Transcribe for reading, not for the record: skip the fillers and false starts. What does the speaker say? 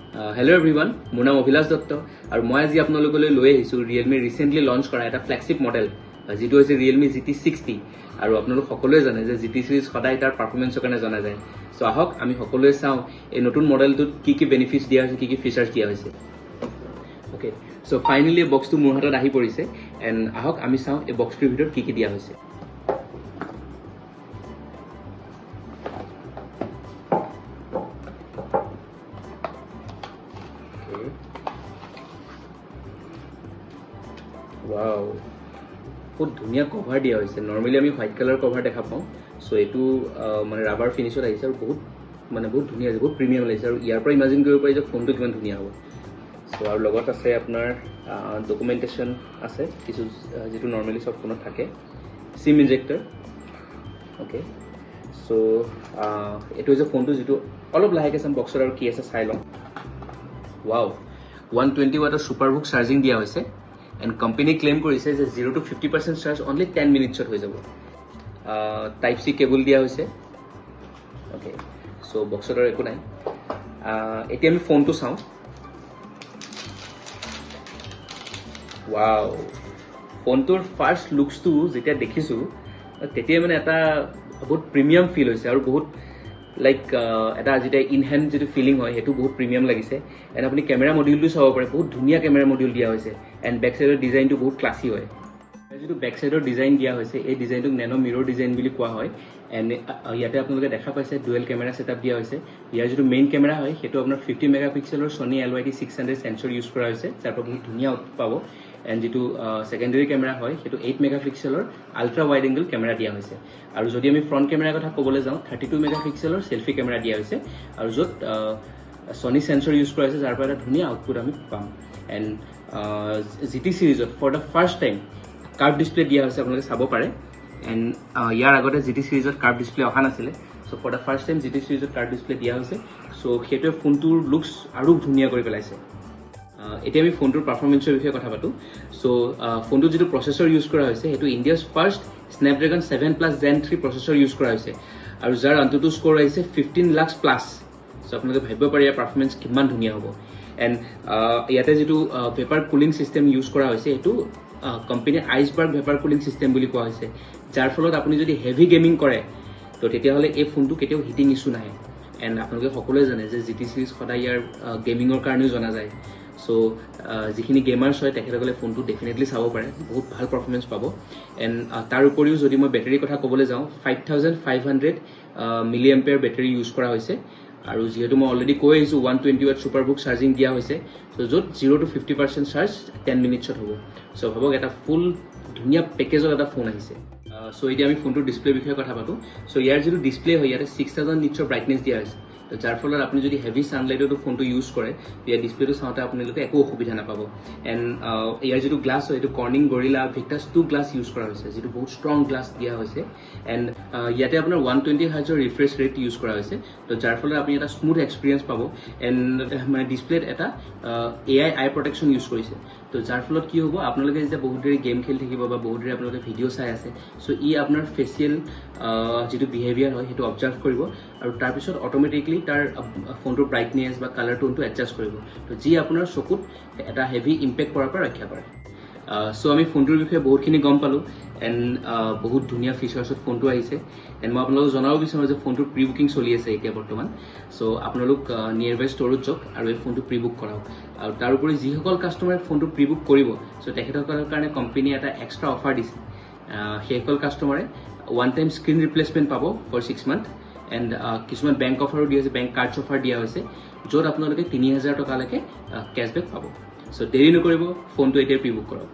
Hello' everyone, মোৰ নাম অভিলাষ দত্ত আৰু মই আজি আপোনালোকলৈ লৈ আহিছোঁ ৰিয়েলমি ৰিচেণ্টলি লঞ্চ কৰা এটা ফ্লেগশ্বিপ মডেল, যিটো হৈছে ৰিয়েলমি GT60। আৰু আপোনালোক সকলোৱে জানে যে GT চিৰিজ সদায় তাৰ পাৰফৰ্মেঞ্চৰ কাৰণে জনা যায়। চ' আহক আমি সকলোৱে চাওঁ এই নতুন মডেলটোত কি কি বেনিফিটছ দিয়া হৈছে, কি কি ফিচাৰ্ছ দিয়া হৈছে। অ'কে, চ' ফাইনেলি এই বক্সটো মোৰ হাতত আহি পৰিছে এণ্ড আহক আমি চাওঁ এই বক্সটোৰ ভিতৰত কি কি দিয়া হৈছে। ৱাও, বহুত ধুনীয়া কভাৰ দিয়া হৈছে। নৰ্মেলি আমি হোৱাইট কালাৰ কভাৰ দেখা পাওঁ, চ' এইটো মানে ৰাবাৰ ফিনিছত আহিছে আৰু বহুত ধুনীয়া হৈছে, বহুত প্ৰিমিয়াম লাগিছে। আৰু ইয়াৰ পৰা ইমাজিন কৰিব পাৰি যে ফোনটো কিমান ধুনীয়া হ'ব। চ' আৰু লগত আছে আপোনাৰ ডকুমেণ্টেশ্যন আছে কিছু, যিটো নৰ্মেলি চব ফোনত থাকে। SIM injector. অ'কে, চ' এইটো হৈছে ফোনটো, যিটো অলপ লাহেকৈ চাম বক্সত আৰু কি আছে চাই লওঁ। ৱাও, 120 ৱাটৰ ছুপাৰবুক চাৰ্জিং দিয়া হৈছে এণ্ড কোম্পানী ক্লেইম কৰিছে যে 0 to 50% চাৰ্জ অনলি 10 মিনিটছত হৈ যাব। টাইপ চি কেবল দিয়া হৈছে। অ'কে, চ' বক্সত আৰু একো নাই। এতিয়া আমি ফোনটো চাওঁ। ৱাও, ফোনটোৰ ফাৰ্ষ্ট লুকছটো যেতিয়া দেখিছোঁ তেতিয়াই মানে এটা বহুত প্ৰিমিয়াম ফিল হৈছে আৰু বহুত লাইক এটা যেতিয়া ইনহেণ্ড যিটো ফিলিং হয় সেইটো বহুত প্ৰিমিয়াম লাগিছে। এণ্ড আপুনি কেমেৰা মডিউলটো চাব পাৰে, বহুত ধুনীয়া কেমেৰা মডিউল দিয়া হৈছে এণ্ড বেক চাইডৰ ডিজাইনটো বহুত ক্লাছী হয়। যিটো বেক চাইডৰ ডিজাইন দিয়া হৈছে এই ডিজাইনটোক নেনো মিৰৰ ডিজাইন বুলি কোৱা হয়। এণ্ড ইয়াতে আপোনালোকে দেখা পাইছে ডুৱেল কেমেৰা ছেটআপ দিয়া হৈছে। ইয়াৰ যিটো মেইন কেমেৰা হয় সেইটো আপোনাৰ 50 মেগাপিক্সেলৰ ছনী LYT600 চেঞ্চৰ ইউজ কৰা হৈছে, যাৰ পৰা বহুত ধুনীয়া আউটপুট পাব। এণ্ড যিটো ছেকেণ্ডেৰী কেমেৰা হয় সেইটো 8 মেগাপিক্সেলৰ আল্ট্ৰা ৱাইড এংগল কেমেৰা দিয়া হৈছে। আৰু যদি আমি ফ্ৰণ্ট কেমেৰাৰ কথা ক'বলৈ যাওঁ 32 মেগাপিক্সেলৰ চেল্ফি কেমেৰা দিয়া হৈছে, আৰু য'ত ছনী চেঞ্চৰ ইউজ কৰা হৈছে, যাৰ পৰা এটা ধুনীয়া আউটপুট আমি পাম। এণ্ড GT চিৰিজত for the first time curve display দিয়া হৈছে, আপোনালোকে চাব পাৰে। এণ্ড ইয়াৰ আগতে GT চিৰিজত কাৰ্ভ ডিছপ্লে অহা নাছিলে, so' for the first time GT চিৰিজত কাৰ্ভ ডিছপ্লে দিয়া হৈছে। চ' সেইটোৱে ফোনটোৰ লুকছ আৰু ধুনীয়া কৰি পেলাইছে। এতিয়া আমি ফোনটোৰ পাৰফৰ্মেঞ্চৰ বিষয়ে কথা পাতোঁ। চ' ফোনটোত যিটো প্ৰচেছৰ ইউজ কৰা হৈছে সেইটো India's first Snapdragon 7+ Gen 3 processor use কৰা হৈছে, আৰু যাৰ আনটোতো স্ক'ৰ আহিছে 15 লাখ প্লাছ। চ' আপোনালোকে ভাবিব পাৰে ইয়াৰ পাৰফৰ্মেঞ্চ কিমান ধুনীয়া হ'ব। এণ্ড ইয়াতে যিটো ভেপাৰ কুলিং ছিষ্টেম ইউজ কৰা হৈছে সেইটো কোম্পানীৰ আইচবাৰ্গ ভেপাৰ কুলিং ছিষ্টেম বুলি কোৱা হৈছে, যাৰ ফলত আপুনি যদি হেভি গেমিং কৰে তো তেতিয়াহ'লে এই ফোনটো কেতিয়াও হিটিং ইছ্যু নাহে। এণ্ড আপোনালোকে সকলোৱে জানে যে GT চিৰিজ সদায় ইয়াৰ গেমিঙৰ কাৰণেও জনা যায়। চ' যিখিনি গেমাৰ্ছ হয় তেখেতসকলে ফোনটো ডেফিনেটলি চাব পাৰে, বহুত ভাল পাৰফৰ্মেঞ্চ পাব। এণ্ড তাৰ উপৰিও যদি মই বেটেৰীৰ কথা ক'বলৈ যাওঁ 5500 মিলি এম্পিয়াৰ বেটেৰী ইউজ কৰা হৈছে। আৰু যিহেতু মই অলৰেডি কৈ আহিছোঁ 120 ৱাট ছুপাৰবুক চাৰ্জিং দিয়া হৈছে, চ' য'ত 0 to 50% চাৰ্জ 10 মিনিটছত হ'ব। চ' ভাবক এটা ফুল ধুনীয়া পেকেজত এটা ফোন আহিছে। চ' এতিয়া আমি ফোনটোৰ ডিছপ্লেৰ বিষয়ে কথা পাতোঁ। চ' ইয়াৰ যিটো ডিছপ্লে হয় ইয়াতে 6000 নিটছৰ ব্ৰাইটনেছ দিয়া হৈছে, যাৰ ফলত আপুনি যদি হেভি ছানলাইটতো ফোনটো ইউজ কৰে ইয়াৰ ডিছপ্লেটো চাওঁতে আপোনালোকে একো অসুবিধা নাপাব। এণ্ড ইয়াৰ যিটো গ্লাছ হয় সেইটো কৰ্ণিং গৰিলা ভিক্টাছ 2 গ্লাছ ইউজ কৰা হৈছে, যিটো বহুত ষ্ট্ৰং গ্লাছ দিয়া হৈছে। এণ্ড ইয়াতে আপোনাৰ 120 হাৰ্টজৰ ৰিফ্ৰেছ ৰেট ইউজ কৰা হৈছে, তো যাৰ ফলত আপুনি এটা স্মুথ এক্সপিৰিয়েঞ্চ পাব। এণ্ড মানে ডিছপ্লেত এটা AI আই প্ৰটেকশ্যন ইউজ কৰিছে, তো যাৰ ফলত কি হ'ব, আপোনালোকে যেতিয়া বহুত দেৰি গেম খেলি থাকিব বা বহুত দেৰি আপোনালোকে ভিডিঅ' চাই আছে, চ' ই আপোনাৰ ফেচিয়েল যিটো বিহেভিয়াৰ হয় সেইটো অবজাৰ্ভ কৰিব আৰু তাৰপিছত অট'মেটিকলি তাৰ ফোনটোৰ ব্ৰাইটনেছ বা কালাৰ টোনটো এডজাষ্ট কৰিব, তো যি আপোনাৰ চকুত এটা হেভি ইম্পেক্ট কৰাৰ পৰা ৰক্ষা কৰে। চ' আমি ফোনটোৰ বিষয়ে বহুতখিনি গম পালোঁ। এণ্ড বহুত ধুনীয়া ফিচাৰ্ছত ফোনটো আহিছে। এণ্ড মই আপোনালোকক জনাব বিচাৰোঁ যে ফোনটোৰ প্ৰি বুকিং চলি আছে এতিয়া বৰ্তমান। চ' আপোনালোক নিয়েৰ বাই ষ্ট'ৰত যাওক আৰু এই ফোনটো প্ৰি বুক কৰাওক। আৰু তাৰোপৰি যিসকল কাষ্টমাৰে ফোনটো প্ৰি বুক কৰিব, চ' তেখেতসকলৰ কাৰণে কোম্পানীয়ে এটা এক্সট্ৰা অফাৰ দিছে। সেইসকল কাষ্টমাৰে ওৱান টাইম স্ক্ৰীণ ৰিপ্লেচমেণ্ট পাব ফৰ 6 মান্থ। এণ্ড কিছুমান বেংক অফাৰো দিয়া হৈছে, বেংক কাৰ্ডছ অফাৰ দিয়া হৈছে, য'ত আপোনালোকে 3000 টকালৈকে কেছবেক পাব। চ' দেৰি নকৰিব, ফোনটো এতিয়া প্ৰি বুক কৰক।